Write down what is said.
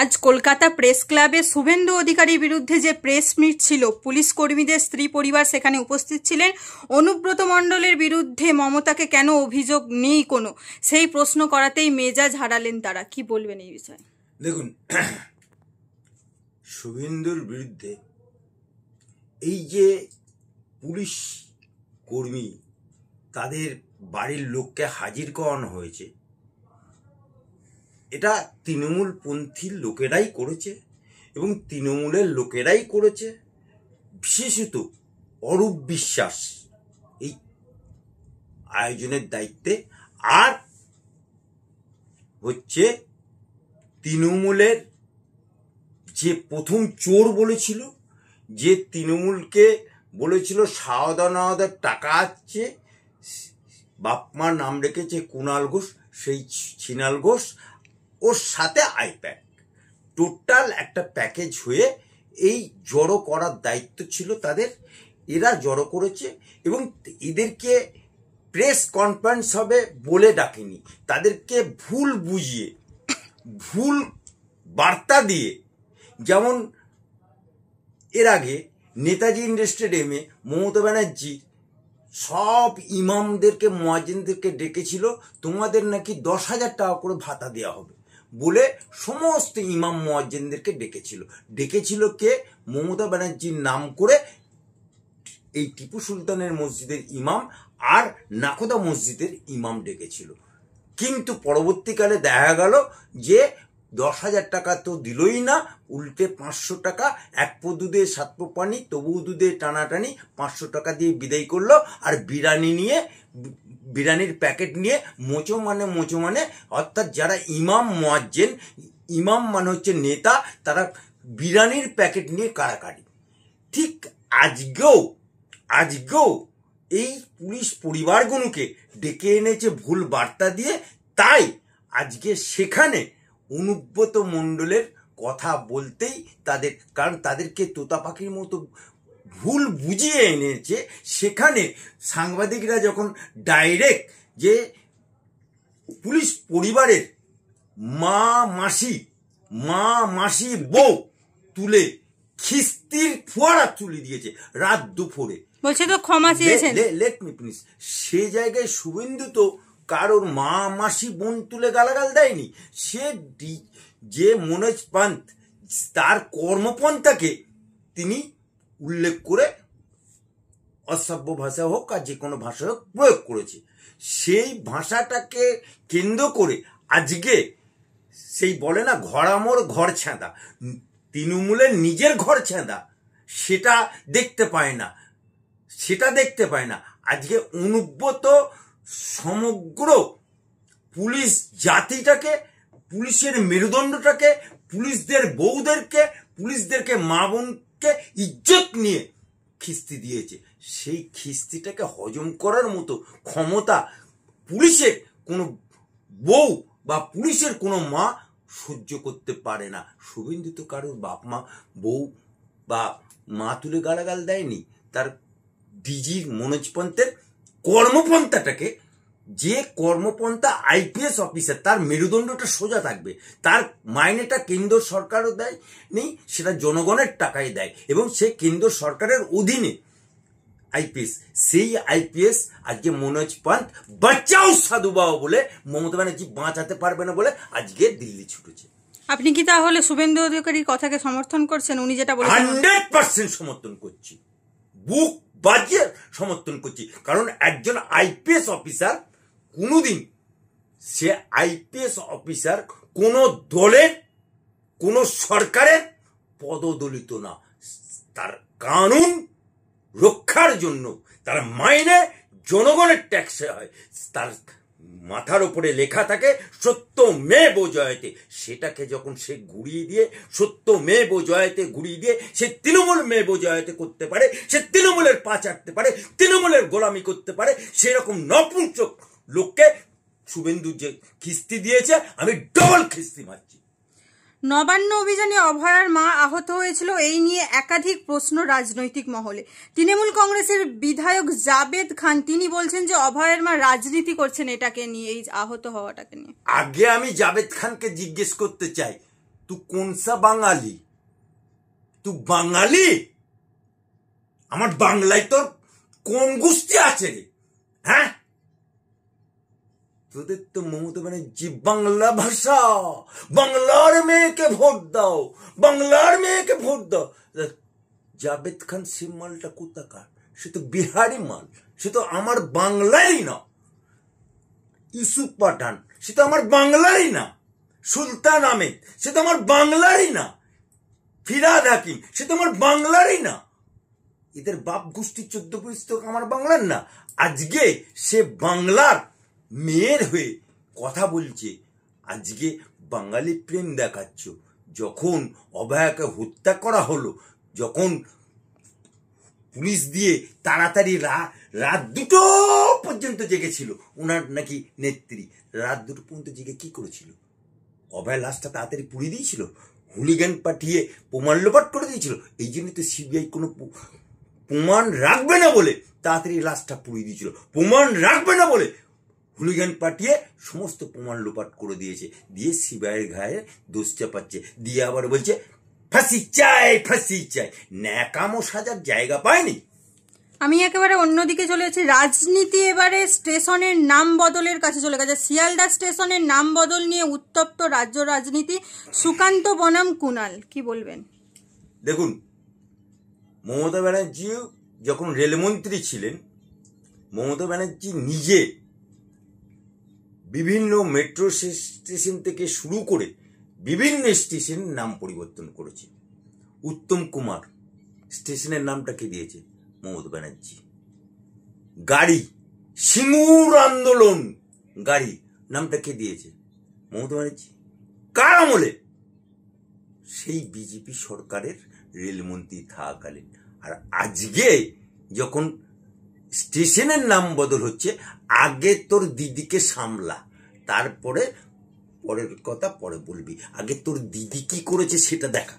আজ কলকাতা প্রেস ক্লাবে শুভেন্দু অধিকারীর বিরুদ্ধে যে প্রেস মিট ছিল, পুলিশ কর্মীদের স্ত্রী পরিবার সেখানে উপস্থিত ছিলেন। অনুব্রত মণ্ডলের বিরুদ্ধে মমতাকে কেন অভিযোগ নেই কোনো, সেই প্রশ্ন করাতেই মেজাজ হারালেন তারা। কি বলবেন এই বিষয়ে? দেখুন, শুভেন্দুর বিরুদ্ধে এই যে পুলিশ কর্মী তাদের বাড়ির লোককে হাজির করানো হয়েছে, এটা তৃণমূলপন্থী লোকেরাই করেছে এবং তৃণমূলের লোকেরাই করেছে। বিশেষত অরূপ বিশ্বাস এই আয়োজনের দায়িত্বে, আর হচ্ছে তৃণমূলের যে প্রথম চোর বলেছিল, যে তৃণমূলকে বলেছিল সাওদা টাকা আছে, বাপমার নাম রেখেছে কুণাল ঘোষ, সেই ছিনাল ঘোষ, ওর সাথে আইপ্যাক, টোটাল একটা প্যাকেজ হয়ে এই জড়ো করার দায়িত্ব ছিল তাদের। এরা জড়ো করেছে এবং এদেরকে প্রেস কনফারেন্স হবে বলে ডাকেনি, তাদেরকে ভুল বুঝিয়ে, ভুল বার্তা দিয়ে, যেমন এর আগে নেতাজি ইন্ডোর স্টেডিয়ামে মমতা ব্যানার্জি সব ইমামদেরকে, মুয়াজ্জিনদেরকে ডেকেছিল, তোমাদের নাকি 10,000 টাকা করে ভাতা দেওয়া হবে বলে সমস্ত ইমাম মুয়াজ্জিনদেরকে ডেকেছিল কে? মমতা ব্যানার্জির নাম করে এই টিপু সুলতানের মসজিদের ইমাম আর নাকোদা মসজিদের ইমাম ডেকেছিল। কিন্তু পরবর্তীকালে দেখা গেল যে 10,000 টাকা তো দিলই না, উল্টে 500 টাকা, এক পো দুধে 7 পো পানি, তবু দুধে টানাটানি 500 টাকা দিয়ে বিদায় করলো। আর বিরিয়ানির প্যাকেট নিয়ে মোচো মানে অর্থাৎ যারা ইমাম মুয়াজ্জিন, ইমাম মানে হচ্ছে নেতা, তারা বিরিয়ানির প্যাকেট নিয়ে কাড়াকাড়ি। ঠিক আজকেও এই পুলিশ পরিবারগুলোকে ডেকে এনেছে ভুল বার্তা দিয়ে। তাই আজকে সেখানে অনুব্রত মণ্ডলের কথা বলতেই তাদের, কারণ তাদেরকে তোতা পাখির মতো ভুল বুঝিয়ে এনেছে। সেখানে সাংবাদিকরা যখন ডাইরেক্ট যে পুলিশ পরিবারের মা মাসি বউ তুলে খিস্তির ফোয়ারা তুলে দিয়েছে রাত দুপুরে, বলছে তো ক্ষমা চেয়েছেন। Let me please. সে জায়গায় শুভেন্দু তো কারোর মা মাসি বোন তুলে গালাগাল দেয়নি। সে যে মনোজ পান্ত, তার কর্মপন্থাকে তিনি উল্লেখ করে অসভ্য ভাষা হোক আর যে কোনো ভাষা হোক প্রয়োগ করেছে। সেই ভাষাটাকে কেন্দ্র করে আজকে সেই বলে না ঘরামোর ঘর ছেঁদা, তৃণমূলের নিজের ঘর ছেঁদা, সেটা দেখতে পায় না। আজকে অনুব্রত সমগ্র পুলিশ জাতিটাকে, পুলিশের মেরুদণ্ডটাকে, পুলিশদের বউদেরকে, পুলিশদেরকে মা বোনকে ইজ্জত নিয়ে খিস্তি দিয়েছে। সেই খিস্তিটাকে হজম করার মতো ক্ষমতা পুলিশের কোনো বউ বা পুলিশের কোনো মা সহ্য করতে পারে না। শুভেন্দু তো কারোর বাপ মা, বউ বা মা তুলে গালাগাল দেয়নি। তার ডিজির মনোজ পন্থের কর্মপন্থাটাকে, যে কর্মপন্থা আইপিএস অফিসার, তার মেরুদণ্ডটা সোজা থাকবে, তার মাইনেটা কেন্দ্র সরকারও দেয় নেই, সেটা জনগণের টাকায় দেয় এবং সে কেন্দ্র সরকারের অধীনে আইপিএস। সেই আইপিএস আজকে মনোজ পান্ত বাঁচাও সাধু বাবা বলে মমতা ব্যানার্জি বাঁচাতে পারবে না বলে আজকে দিল্লি ছুটেছে। আপনি কি তাহলে শুভেন্দু অধিকারীর কথাকে সমর্থন করছেন? উনি যেটা বলেছেন 100% সমর্থন করছি, বুক বাজিয়ে সমর্থন করছি। কারণ একজন আইপিএস অফিসার কোনোদিন, সে আইপিএস অফিসার কোনো দলের, কোনো সরকারের পদদলিত না। তার কানুন রক্ষার জন্য তার মাইনে জনগণের ট্যাক্সে হয়, তার মাথার উপরে লেখা থাকে সত্য মেব জয়তে। সেটাকে যখন সে ঘুরিয়ে দিয়ে, সত্য মেব জয়তে ঘুরিয়ে দিয়ে সে তৃণমূল মেব জয়তে করতে পারে, সে তৃণমূলের পা চাটতে পারে, তৃণমূলের গোলামি করতে পারে, সেরকম নপুংসক লোককে শুভেন্দু যে খিস্তি দিয়েছে, আমি ডবল খিস্তি মারছি। নবান্ন অভিযানে অভয়ার মা আহত হয়েছিল, এই নিয়ে একাধিক প্রশ্ন রাজনৈতিক মহলে। তৃণমূল কংগ্রেসের বিধায়ক জাবেদ খান তিনি বলছেন যে অভয়ার মা রাজনীতি করছেন এটাকে নিয়ে, এই আহত হওয়াটাকে নিয়ে। আগে আমি জাবেদ খানকে জিজ্ঞেস করতে চাই, तू कौन सा बांगाली? तू बांगाली? আমার বাংলায় তোর কোন গোষ্ঠী আছে রে? হ্যাঁ, তোদের তো মমতা ব্যানার্জি বাংলা ভাষা, বাংলার মেয়েকে ভোট দাও, বাংলার মেয়েকে ভোট দাও। জাভেদ খান সে মালটা কোথাকার? সে তো বিহারি মাল, সে তো আমার বাংলারই না। ইউসুফ পাঠান সে তো আমার বাংলারই না। সুলতান আহমেদ সে তো আমার বাংলারই না। ফিরাদ হাকিম সে তো আমার বাংলারই না। এদের বাপ গোষ্ঠী 14 তো আমার বাংলার না। আজকে সে বাংলার মেয়ের হয়ে কথা বলছে, আজকে বাঙালি প্রেম দেখাচ্ছ। যখন অভয়াকে হত্যা করা হলো, যখন পুলিশ দিয়ে তাড়াতাড়ি রাত 2টো পর্যন্ত জেগেছিল ওনার নাকি নেত্রী, রাত 2টো পর্যন্ত জেগে কি করেছিল? অভয় লাশটা তাড়াতাড়ি পুড়িয়ে দিয়েছিল, হুলিগান পাঠিয়ে প্রমাণ লোপাট করে দিয়েছিল। এই জন্য তো সিবিআই কোনো প্রমাণ রাখবে না বলে তাড়াতাড়ি লাশটা পুড়িয়ে দিয়েছিল। প্রমাণ রাখবে না বলে হুলিগান পাঠিয়ে সমস্ত প্রমাণ লোপাট করে দিয়েছে। দিয়ে সিবিআইয়ের গায়ে দোষ চাপাচ্ছে, দিয়ে আবার বলছে ফাঁসি চাই, ফাঁসি চাই। ন্যাকামো সাজার জায়গা পায়নি। আমি একেবারে অন্যদিকে চলে যাচ্ছি। রাজনীতি এবারে স্টেশনের নাম বদলের কাছে চলে গেছে। শিয়ালদা স্টেশনের নাম বদল নিয়ে উত্তপ্ত রাজ্য রাজনীতি। সুকান্ত বনাম কুণাল, কি বলবেন? দেখুন, মমতা ব্যানার্জি যখন রেলমন্ত্রী ছিলেন, মমতা ব্যানার্জি নিজে বিভিন্ন মেট্রো স্টেশন থেকে শুরু করে বিভিন্ন স্টেশনের নাম পরিবর্তন করেছে। উত্তম কুমার স্টেশনের নামটাকে দিয়েছে মমতা ব্যানার্জি। গাড়ি সিঙ্গুর আন্দোলন গাড়ি নামটাকে দিয়েছে মমতা ব্যানার্জি। কার আমলে? সেই বিজেপি সরকারের রেলমন্ত্রী থাকাকালীন। আর আজকে যখন স্টেশনের নাম বদল হচ্ছে, আগে তোর দিদিকে সামলা, তারপরে পরের কথা পরে বলবি। আগে তোর দিদি কি করেছে সেটা দেখা।